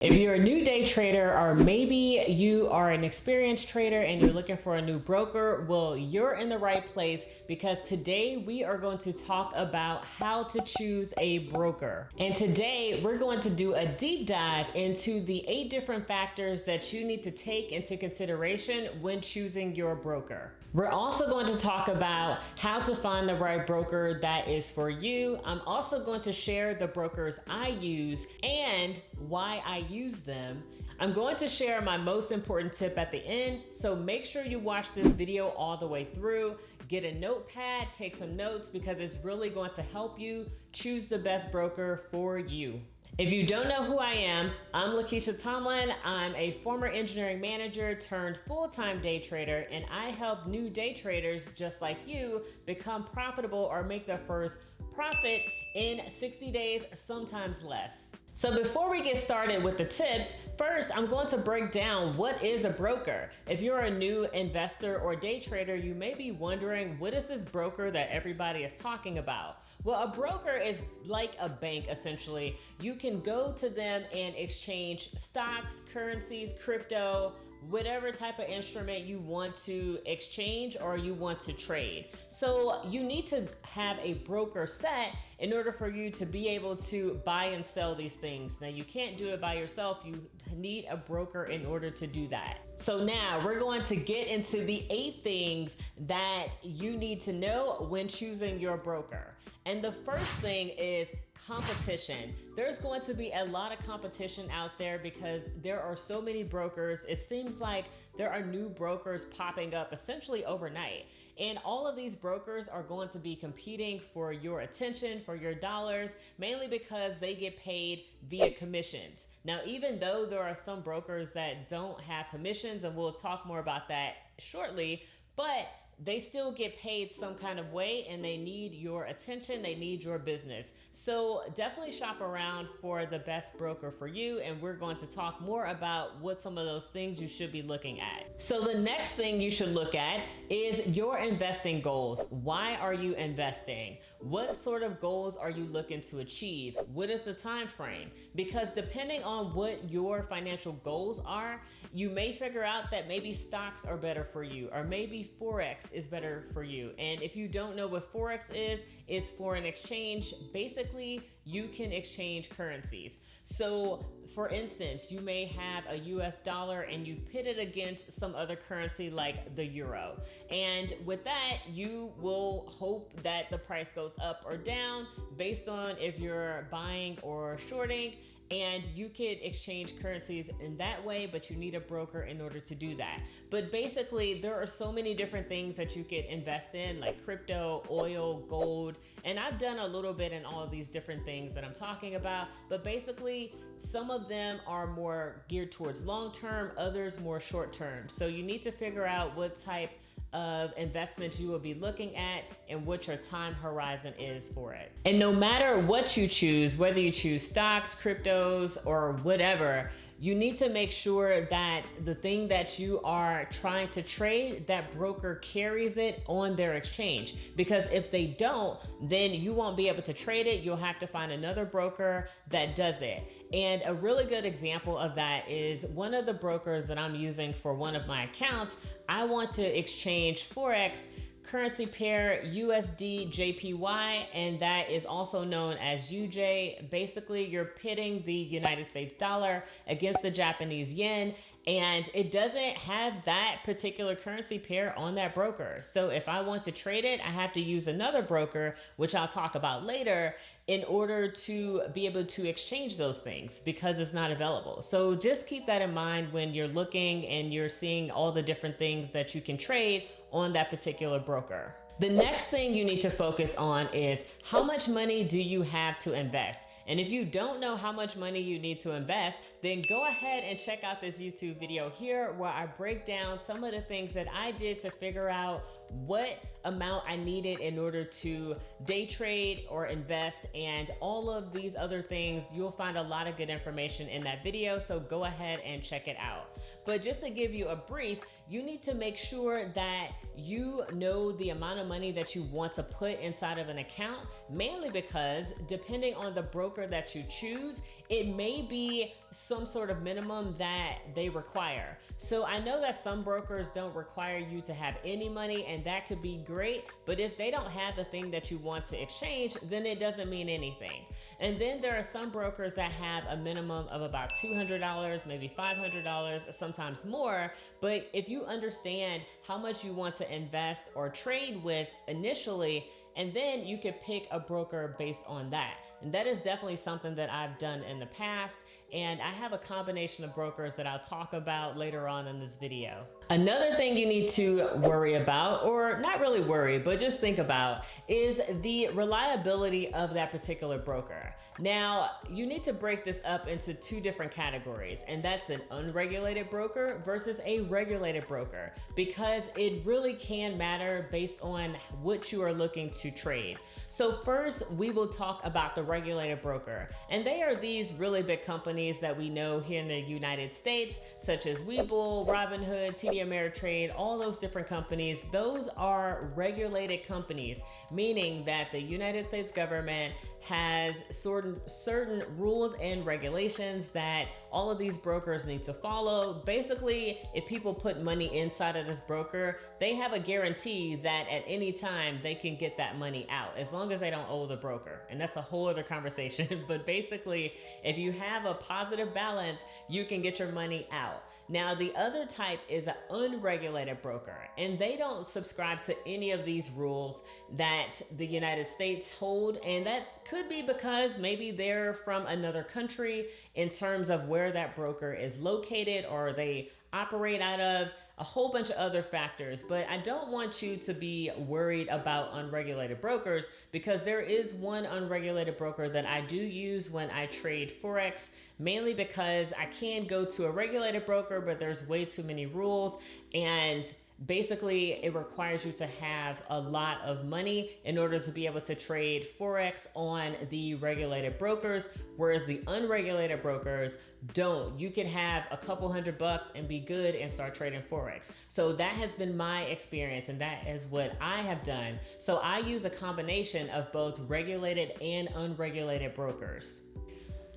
If you're a new day trader, or maybe you are an experienced trader and you're looking for a new broker, well, you're in the right place, because today we are going to talk about how to choose a broker. And today we're going to do a deep dive into the 8 different factors that you need to take into consideration when choosing your broker. We're also going to talk about how to find the right broker that is for you. I'm also going to share the brokers I use and why I use them. I'm going to share my most important tip at the end, so make sure you watch this video all the way through. Get a notepad, take some notes, because it's really going to help you choose the best broker for you. If you don't know who I am, I'm Lakeisha Tomlin. I'm a former engineering manager turned full-time day trader, and I help new day traders just like you become profitable or make their first profit in 60 days, sometimes less. So before we get started with the tips, first I'm going to break down what is a broker. If you're a new investor or day trader, you may be wondering, what is this broker that everybody is talking about? Well, a broker is like a bank, essentially. You can go to them and exchange stocks, currencies, crypto, whatever type of instrument you want to exchange or you want to trade. So you need to have a broker set in order for you to be able to buy and sell these things. Now, you can't do it by yourself. You need a broker in order to do that. So now we're going to get into the 8 things that you need to know when choosing your broker. And the first thing is competition. There's going to be a lot of competition out there because there are so many brokers. It seems like there are new brokers popping up essentially overnight. And all of these brokers are going to be competing for your attention, for your dollars, mainly because they get paid via commissions. Now, even though there are some brokers that don't have commissions, and we'll talk more about that shortly, but they still get paid some kind of way, and they need your attention, they need your business. So definitely shop around for the best broker for you, and we're going to talk more about what some of those things you should be looking at. So the next thing you should look at is your investing goals. Why are you investing? What sort of goals are you looking to achieve? What is the time frame? Because depending on what your financial goals are, you may figure out that maybe stocks are better for you, or maybe Forex is better for you. And if you don't know what Forex is foreign exchange. Basically, you can exchange currencies. So for instance, you may have a US dollar and you pit it against some other currency like the euro. And with that, you will hope that the price goes up or down based on if you're buying or shorting. And you could exchange currencies in that way, but you need a broker in order to do that. But basically, there are so many different things that you could invest in, like crypto, oil, gold. And I've done a little bit in all of these different things that I'm talking about. But basically, some of them are more geared towards long-term, others more short-term. So you need to figure out what type of investments you will be looking at and what your time horizon is for it. And no matter what you choose, whether you choose stocks, cryptos, or whatever, you need to make sure that the thing that you are trying to trade, that broker carries it on their exchange. Because if they don't, then you won't be able to trade it. You'll have to find another broker that does it. And a really good example of that is one of the brokers that I'm using for one of my accounts. I want to exchange Forex currency pair USD JPY, and that is also known as UJ. Basically, you're pitting the United States dollar against the Japanese yen, and it doesn't have that particular currency pair on that broker. So if I want to trade it, I have to use another broker, which I'll talk about later, in order to be able to exchange those things because it's not available. So just keep that in mind when you're looking and you're seeing all the different things that you can trade on that particular broker. The next thing you need to focus on is how much money do you have to invest? And if you don't know how much money you need to invest, then go ahead and check out this YouTube video here where I break down some of the things that I did to figure out what amount I needed in order to day trade or invest, and all of these other things. You'll find a lot of good information in that video, so go ahead and check it out. But just to give you a brief, you need to make sure that you know the amount of money that you want to put inside of an account, mainly because depending on the broker that you choose, it may be some sort of minimum that they require. So I know that some brokers don't require you to have any money, and that could be great, but if they don't have the thing that you want to exchange, then it doesn't mean anything. And then there are some brokers that have a minimum of about $200, maybe $500, sometimes more. But if you understand how much you want to invest or trade with initially, and then you can pick a broker based on that. And that is definitely something that I've done in the past. And I have a combination of brokers that I'll talk about later on in this video. Another thing you need to worry about, or not really worry, but just think about, is the reliability of that particular broker. Now, you need to break this up into two different categories, and that's an unregulated broker versus a regulated broker, because it really can matter based on what you are looking to trade. So first, we will talk about the regulated broker, and they are these really big companies that we know here in the United States, such as Webull, Robinhood, TD Ameritrade, all those different companies. Those are regulated companies, meaning that the United States government has certain rules and regulations that all of these brokers need to follow. Basically, if people put money inside of this broker, they have a guarantee that at any time they can get that money out, as long as they don't owe the broker. And that's a whole other conversation. But basically, if you have a positive balance, you can get your money out. Now, the other type is an unregulated broker, and they don't subscribe to any of these rules that the United States hold. And that could be because maybe they're from another country in terms of where that broker is located, or they operate out of, a whole bunch of other factors. But I don't want you to be worried about unregulated brokers, because there is one unregulated broker that I do use when I trade Forex, mainly because I can go to a regulated broker, but there's way too many rules, and basically it requires you to have a lot of money in order to be able to trade Forex on the regulated brokers, whereas the unregulated brokers don't. You can have a couple $100 and be good and start trading Forex. So that has been my experience, and that is what I have done. So I use a combination of both regulated and unregulated brokers.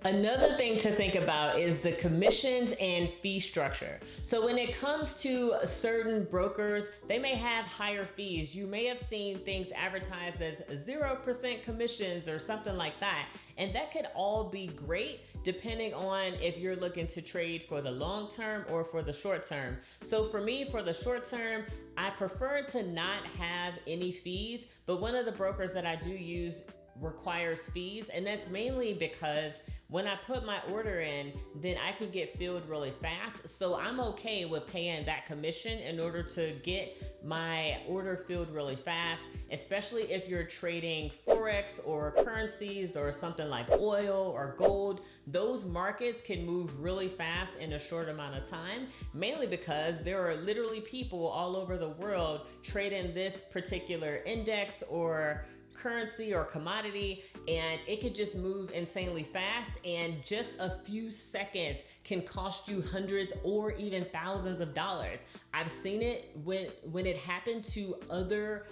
Another thing to think about is the commissions and fee structure. So when it comes to certain brokers, they may have higher fees. You may have seen things advertised as 0% commissions or something like that. And that could all be great depending on if you're looking to trade for the long term or for the short term. So for me, for the short term, I prefer to not have any fees, but one of the brokers that I do use requires fees, and that's mainly because when I put my order in, then I can get filled really fast. So I'm okay with paying that commission in order to get my order filled really fast, especially if you're trading Forex or currencies or something like oil or gold. Those markets can move really fast in a short amount of time, mainly because there are literally people all over the world trading this particular index or currency or commodity, and it could just move insanely fast, and just a few seconds can cost you hundreds or even thousands of dollars. I've seen it when it happened to other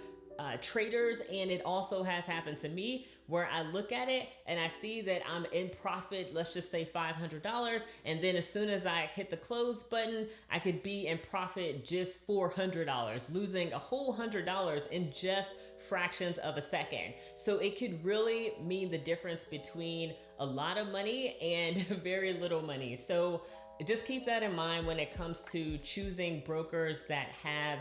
traders, and it also has happened to me, where I look at it and I see that I'm in profit, let's just say $500, and then as soon as I hit the close button, I could be in profit just $400, losing a whole $100 in just fractions of a second. So it could really mean the difference between a lot of money and very little money. So just keep that in mind when it comes to choosing brokers that have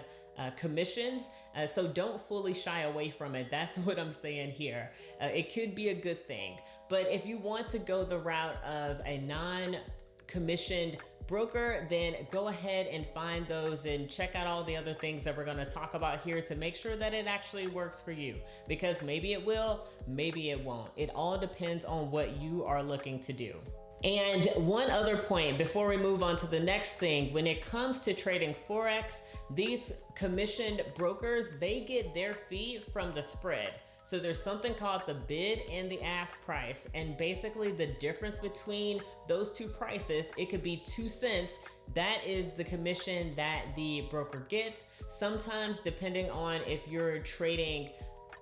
commissions. So don't fully shy away from it. That's what I'm saying here. It could be a good thing. But if you want to go the route of a non-commissioned broker, then go ahead and find those and check out all the other things that we're going to talk about here to make sure that it actually works for you, because maybe it will, maybe it won't. It all depends on what you are looking to do. And one other point before we move on to the next thing, when it comes to trading Forex, these commissioned brokers, they get their fee from the spread. So there's something called the bid and the ask price. And basically the difference between those two prices, it could be 2 cents. That is the commission that the broker gets. Sometimes depending on if you're trading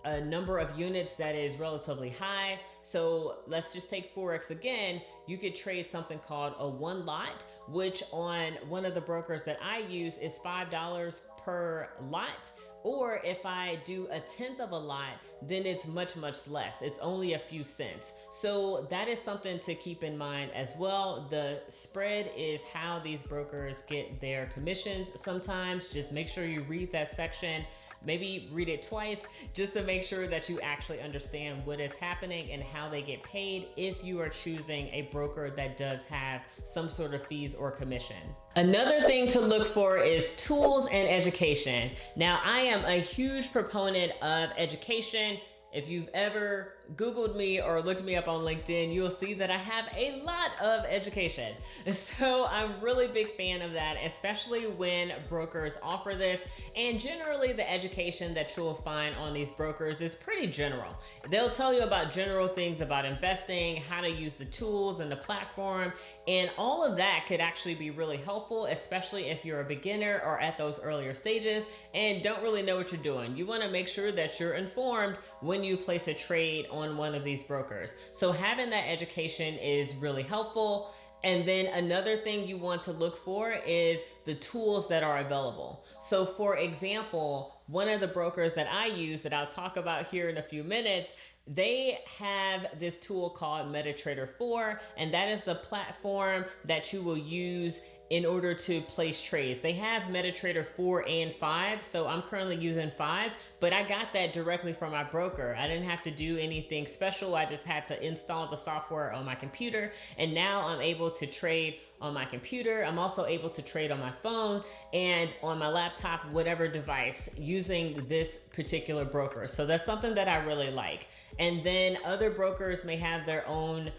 a number of units that is relatively high. So let's just take Forex again. You could trade something called a one lot, which on one of the brokers that I use is $5 per lot. Or if I do a tenth of a lot, then it's much, much less. It's only a few cents. So that is something to keep in mind as well. The spread is how these brokers get their commissions. Sometimes just make sure you read that section. Maybe read it twice just to make sure that you actually understand what is happening and how they get paid if you are choosing a broker that does have some sort of fees or commission. Another thing to look for is tools and education. Now, I am a huge proponent of education. If you've ever Googled me or looked me up on LinkedIn, you'll see that I have a lot of education. So I'm really big fan of that, especially when brokers offer this. And generally the education that you'll find on these brokers is pretty general. They'll tell you about general things about investing, how to use the tools and the platform, and all of that could actually be really helpful, especially if you're a beginner or at those earlier stages and don't really know what you're doing. You want to make sure that you're informed when you place a trade on one of these brokers. So having that education is really helpful. And then another thing you want to look for is the tools that are available. So for example, one of the brokers that I use that I'll talk about here in a few minutes, they have this tool called MetaTrader 4, and that is the platform that you will use in order to place trades. They have MetaTrader 4 and 5, so I'm currently using 5, but I got that directly from my broker. I didn't have to do anything special. I just had to install the software on my computer, and now I'm able to trade on my computer. I'm also able to trade on my phone and on my laptop, whatever device, using this particular broker. So that's something that I really like. And then other brokers may have their own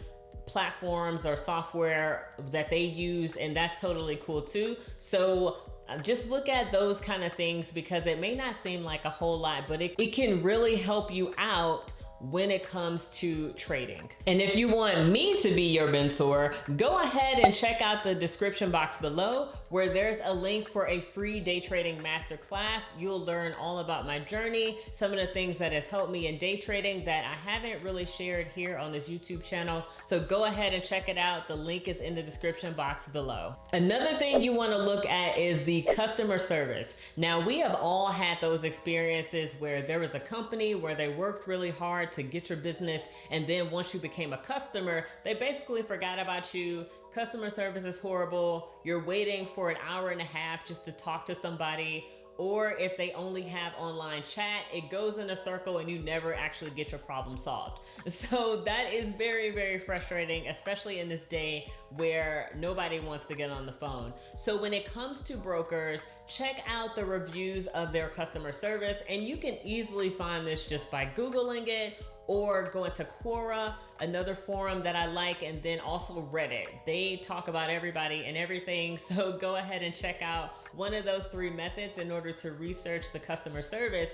platforms or software that they use, and that's totally cool too. So just look at those kind of things because it may not seem like a whole lot, but it can really help you out when it comes to trading. And if you want me to be your mentor, go ahead and check out the description box below where there's a link for a free day trading masterclass. You'll learn all about my journey, some of the things that has helped me in day trading that I haven't really shared here on this YouTube channel. So go ahead and check it out. The link is in the description box below. Another thing you want to look at is the customer service. Now, we have all had those experiences where there was a company where they worked really hard to get your business, and then once you became a customer, they basically forgot about you. Customer service is horrible. You're waiting for an hour and a half just to talk to somebody, or if they only have online chat, it goes in a circle and you never actually get your problem solved. So that is very, very frustrating, especially in this day where nobody wants to get on the phone. So when it comes to brokers, check out the reviews of their customer service, and you can easily find this just by Googling it or going to Quora, another forum that I like, and then also Reddit. They talk about everybody and everything, so go ahead and check out one of those 3 methods in order to research the customer service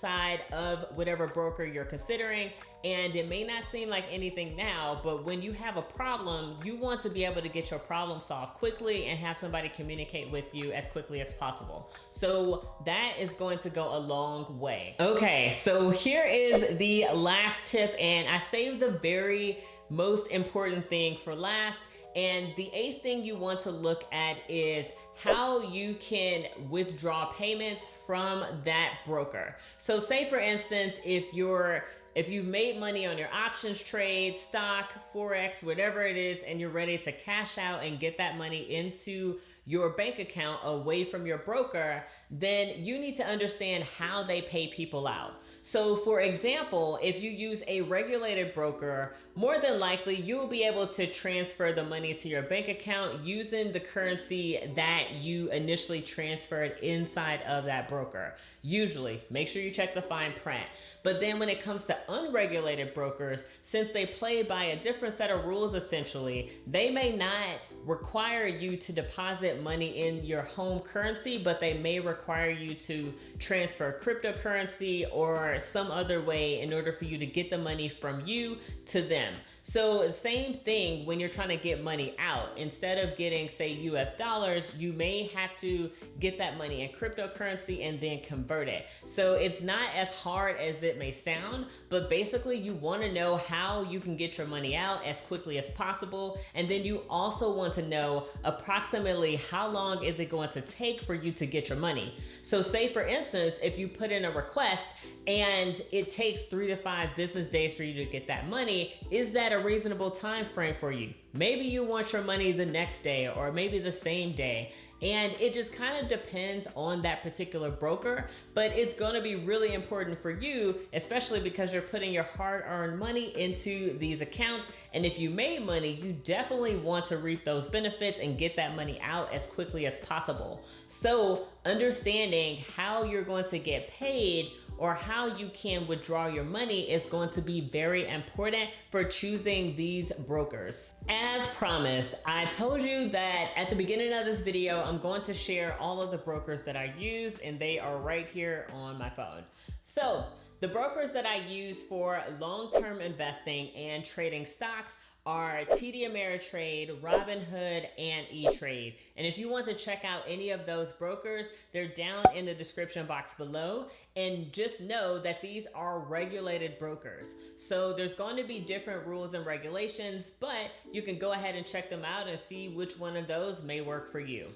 side of whatever broker you're considering. And it may not seem like anything now, but when you have a problem, you want to be able to get your problem solved quickly and have somebody communicate with you as quickly as possible. So that is going to go a long way. Okay, so here is the last tip, and I saved the very most important thing for last. And the 8th thing you want to look at is how you can withdraw payments from that broker. So say for instance, if you've made money on your options trade, stock, Forex, whatever it is, and you're ready to cash out and get that money into your bank account away from your broker, then you need to understand how they pay people out. So for example, if you use a regulated broker, more than likely you'll be able to transfer the money to your bank account using the currency that you initially transferred inside of that broker. Usually, make sure you check the fine print. But then when it comes to unregulated brokers, since they play by a different set of rules essentially, they may not require you to deposit money in your home currency, but they may require you to transfer cryptocurrency or some other way in order for you to get the money from you to them. So same thing when you're trying to get money out. Instead of getting, say, US dollars, you may have to get that money in cryptocurrency and then convert it. So it's not as hard as it may sound, but basically you want to know how you can get your money out as quickly as possible. And then you also want to know approximately how long is it going to take for you to get your money. So say for instance, if you put in a request and it takes 3 to 5 business days for you to get that money, is that a reasonable time frame for you? Maybe you want your money the next day or maybe the same day. And it just kind of depends on that particular broker, but it's going to be really important for you, especially because you're putting your hard-earned money into these accounts. And if you made money, you definitely want to reap those benefits and get that money out as quickly as possible. So understanding how you're going to get paid or how you can withdraw your money is going to be very important for choosing these brokers. As promised, I told you that at the beginning of this video, I'm going to share all of the brokers that I use, and they are right here on my phone. So the brokers that I use for long-term investing and trading stocks are TD Ameritrade, Robinhood, and E-Trade. And if you want to check out any of those brokers, they're down in the description box below. And just know that these are regulated brokers. So there's going to be different rules and regulations, but you can go ahead and check them out and see which one of those may work for you.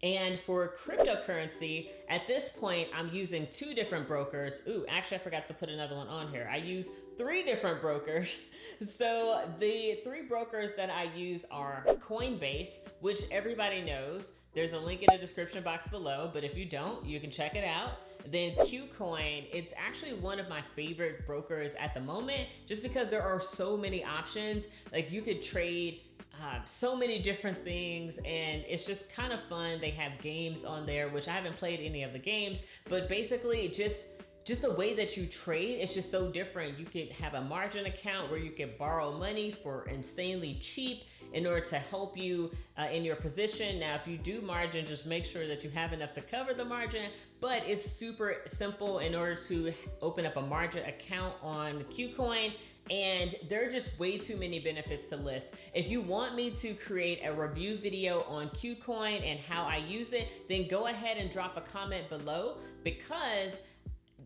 And for cryptocurrency, at this point, I'm using 2 different brokers. Ooh, actually, I forgot to put another one on here. I use 3 different brokers. So the 3 brokers that I use are Coinbase, which everybody knows. There's a link in the description box below, but if you don't, you can check it out. Then KuCoin, it's actually one of my favorite brokers at the moment, just because there are so many options. Like you could trade so many different things, and it's just kind of fun. They have games on there, which I haven't played any of the games, but basically just the way that you trade, it's just so different. You could have a margin account where you could borrow money for insanely cheap in order to help you in your position. Now, if you do margin, just make sure that you have enough to cover the margin, but it's super simple in order to open up a margin account on KuCoin. And there are just way too many benefits to list. If you want me to create a review video on KuCoin and how I use it, then go ahead and drop a comment below, because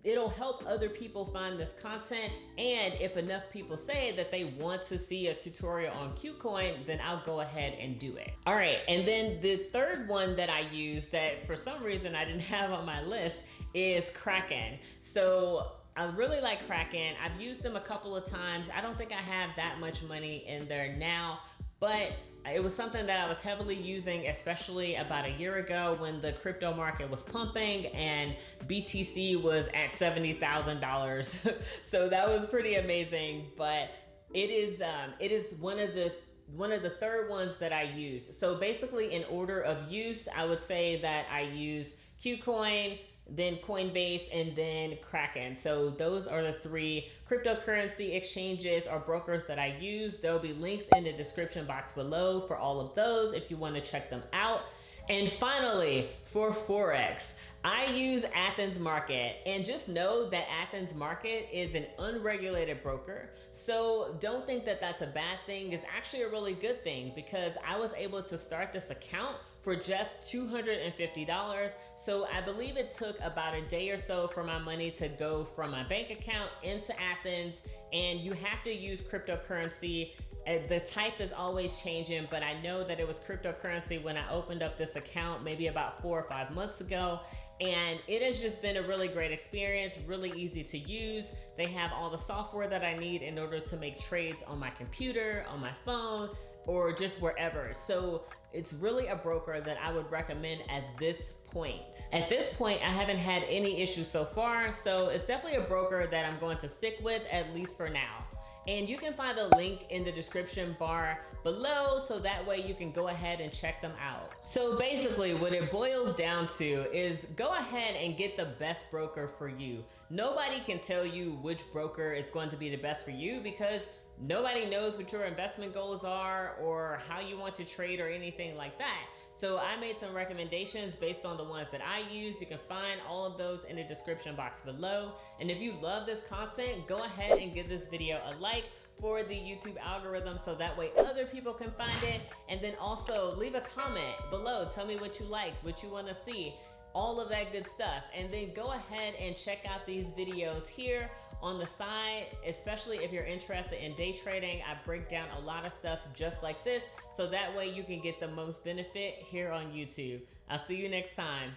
it'll help other people find this content. And if enough people say that they want to see a tutorial on KuCoin, then I'll go ahead and do it. All right, and then the third one that I use that for some reason I didn't have on my list is Kraken. So I really like Kraken. I've used them a couple of times. I don't think I have that much money in there now, but it was something that I was heavily using, especially about a year ago when the crypto market was pumping and BTC was at $70,000. So that was pretty amazing, but it is one of the third ones that I use. So basically in order of use, I would say that I use KuCoin, then Coinbase, and then Kraken. So those are the 3 cryptocurrency exchanges or brokers that I use. There'll be links in the description box below for all of those if you want to check them out. And finally, for Forex, I use Athens Market, and just know that Athens Market is an unregulated broker. So don't think that that's a bad thing. It's actually a really good thing, because I was able to start this account for just $250. So I believe it took about a day or so for my money to go from my bank account into Athens. And you have to use cryptocurrency. The type is always changing, but I know that it was cryptocurrency when I opened up this account maybe about 4 or 5 months ago. And it has just been a really great experience, really easy to use. They have all the software that I need in order to make trades on my computer, on my phone, or just wherever. So it's really a broker that I would recommend at this point. At this point, I haven't had any issues so far, so it's definitely a broker that I'm going to stick with, at least for now. And you can find the link in the description bar below, so that way you can go ahead and check them out. So basically what it boils down to is go ahead and get the best broker for you. Nobody can tell you which broker is going to be the best for you because nobody knows what your investment goals are or how you want to trade or anything like that. So I made some recommendations based on the ones that I use. You can find all of those in the description box below. And if you love this content, go ahead and give this video a like for the YouTube algorithm so that way other people can find it. And then also leave a comment below. Tell me what you like, what you want to see, all of that good stuff. And then go ahead and check out these videos here on the side, especially if you're interested in day trading. I break down a lot of stuff just like this, so that way you can get the most benefit here on YouTube. I'll see you next time.